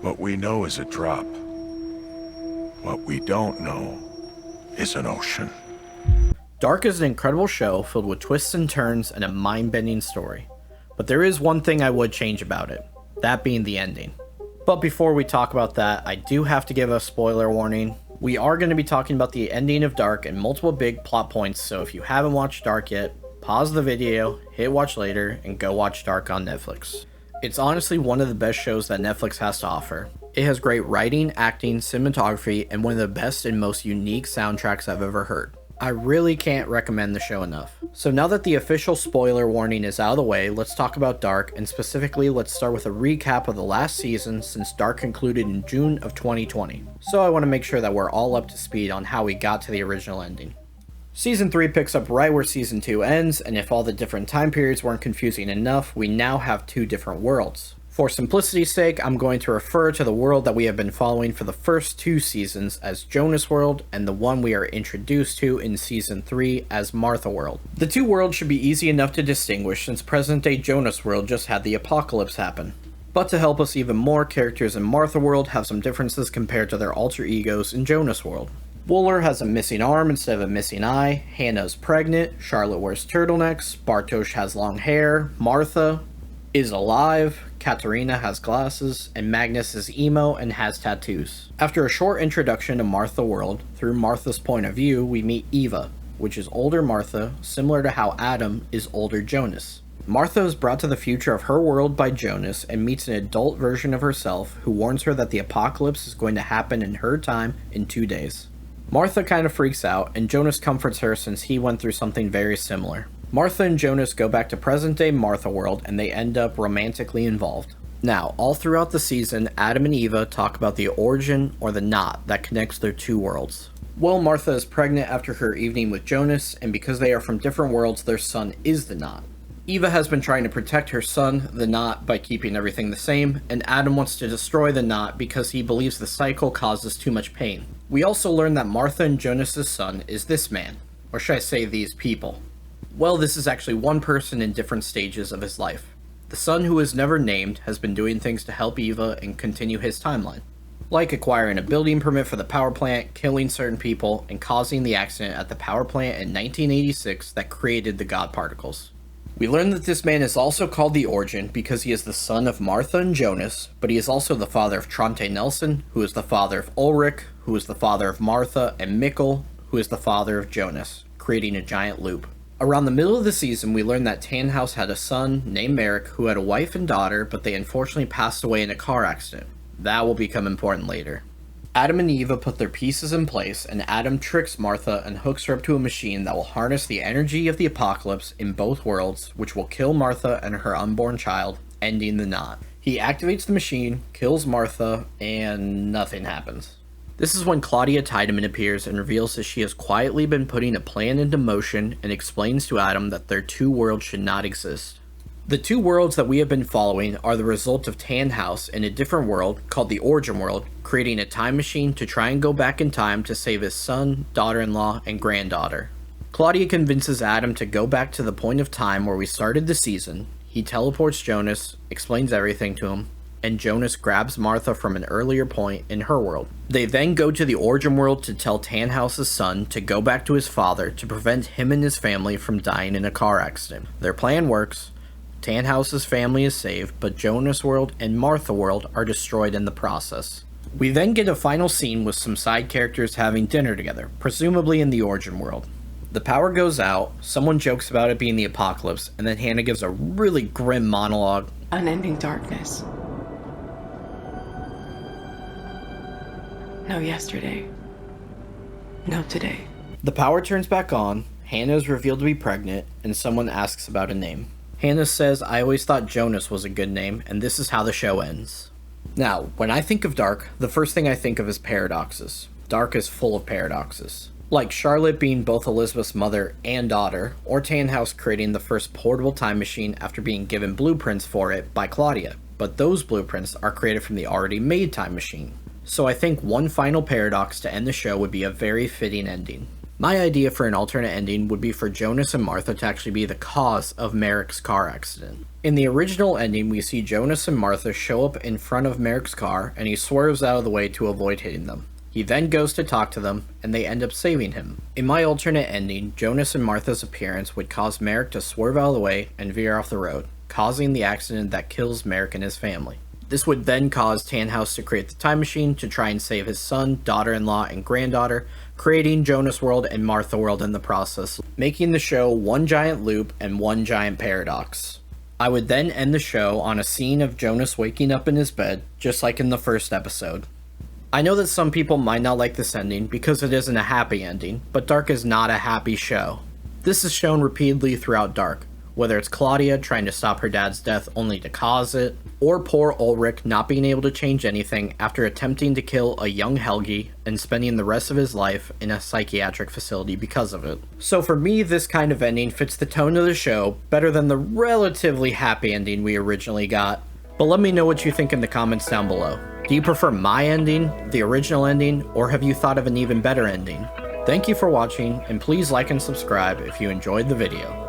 What we know is a drop. What we don't know is an ocean. Dark is an incredible show filled with twists and turns and a mind-bending story. But there is one thing I would change about it, that being the ending. But before we talk about that, I do have to give a spoiler warning. We are going to be talking about the ending of Dark and multiple big plot points, so if you haven't watched Dark yet, pause the video, hit watch later, and go watch Dark on Netflix. It's honestly one of the best shows that Netflix has to offer. It has great writing, acting, cinematography, and one of the best and most unique soundtracks I've ever heard. I really can't recommend the show enough. So now that the official spoiler warning is out of the way, let's talk about Dark, and specifically let's start with a recap of the last season since Dark concluded in June of 2020. So I want to make sure that we're all up to speed on how we got to the original ending. Season 3 picks up right where Season 2 ends, and if all the different time periods weren't confusing enough, we now have two different worlds. For simplicity's sake, I'm going to refer to the world that we have been following for the first two seasons as Jonas World, and the one we are introduced to in Season 3 as Martha World. The two worlds should be easy enough to distinguish since present-day Jonas World just had the apocalypse happen. But to help us even more, characters in Martha World have some differences compared to their alter egos in Jonas World. Wooler has a missing arm instead of a missing eye, Hannah's pregnant, Charlotte wears turtlenecks, Bartosz has long hair, Martha is alive, Katerina has glasses, and Magnus is emo and has tattoos. After a short introduction to Martha World, through Martha's point of view, we meet Eva, which is older Martha, similar to how Adam is older Jonas. Martha is brought to the future of her world by Jonas and meets an adult version of herself who warns her that the apocalypse is going to happen in her time in 2 days. Martha kind of freaks out, and Jonas comforts her since he went through something very similar. Martha and Jonas go back to present-day Martha World, and they end up romantically involved. Now, all throughout the season, Adam and Eva talk about the origin or the knot that connects their two worlds. Well, Martha is pregnant after her evening with Jonas, and because they are from different worlds, their son is the knot. Eva has been trying to protect her son, the knot, by keeping everything the same, and Adam wants to destroy the knot because he believes the cycle causes too much pain. We also learn that Martha and Jonas' son is this man, or should I say these people. Well, this is actually one person in different stages of his life. The son, who is never named, has been doing things to help Eva and continue his timeline, like acquiring a building permit for the power plant, killing certain people, and causing the accident at the power plant in 1986 that created the God particles. We learn that this man is also called the Origin because he is the son of Martha and Jonas, but he is also the father of Tronte Nelson, who is the father of Ulrich, who is the father of Martha, and Mikkel, who is the father of Jonas, creating a giant loop. Around the middle of the season, we learn that Tannhaus had a son named Merrick who had a wife and daughter, but they unfortunately passed away in a car accident. That will become important later. Adam and Eva put their pieces in place, and Adam tricks Martha and hooks her up to a machine that will harness the energy of the apocalypse in both worlds, which will kill Martha and her unborn child, ending the knot. He activates the machine, kills Martha, and nothing happens. This is when Claudia Tiedemann appears and reveals that she has quietly been putting a plan into motion and explains to Adam that their two worlds should not exist. The two worlds that we have been following are the result of Tannhaus in a different world called the Origin World, creating a time machine to try and go back in time to save his son, daughter-in-law, and granddaughter. Claudia convinces Adam to go back to the point of time where we started the season. He teleports Jonas, explains everything to him, and Jonas grabs Martha from an earlier point in her world. They then go to the Origin World to tell Tannhaus' son to go back to his father to prevent him and his family from dying in a car accident. Their plan works. Tannhaus' family is saved, but Jonas World and Martha World are destroyed in the process. We then get a final scene with some side characters having dinner together, presumably in the Origin World. The power goes out, someone jokes about it being the apocalypse, and then Hannah gives a really grim monologue. Unending darkness. No yesterday. No today. The power turns back on, Hannah is revealed to be pregnant, and someone asks about a name. Hannah says, "I always thought Jonas was a good name," and this is how the show ends. Now, when I think of Dark, the first thing I think of is paradoxes. Dark is full of paradoxes. Like Charlotte being both Elizabeth's mother and daughter, or Tannhaus creating the first portable time machine after being given blueprints for it by Claudia, but those blueprints are created from the already made time machine. So I think one final paradox to end the show would be a very fitting ending. My idea for an alternate ending would be for Jonas and Martha to actually be the cause of Merrick's car accident. In the original ending, we see Jonas and Martha show up in front of Merrick's car, and he swerves out of the way to avoid hitting them. He then goes to talk to them, and they end up saving him. In my alternate ending, Jonas and Martha's appearance would cause Merrick to swerve out of the way and veer off the road, causing the accident that kills Merrick and his family. This would then cause Tannhaus to create the time machine to try and save his son, daughter-in-law, and granddaughter, creating Jonas World and Martha World in the process, making the show one giant loop and one giant paradox. I would then end the show on a scene of Jonas waking up in his bed, just like in the first episode. I know that some people might not like this ending because it isn't a happy ending, but Dark is not a happy show. This is shown repeatedly throughout Dark, whether it's Claudia trying to stop her dad's death only to cause it, or poor Ulrich not being able to change anything after attempting to kill a young Helgi and spending the rest of his life in a psychiatric facility because of it. So for me, this kind of ending fits the tone of the show better than the relatively happy ending we originally got. But let me know what you think in the comments down below. Do you prefer my ending, the original ending, or have you thought of an even better ending? Thank you for watching, and please like and subscribe if you enjoyed the video.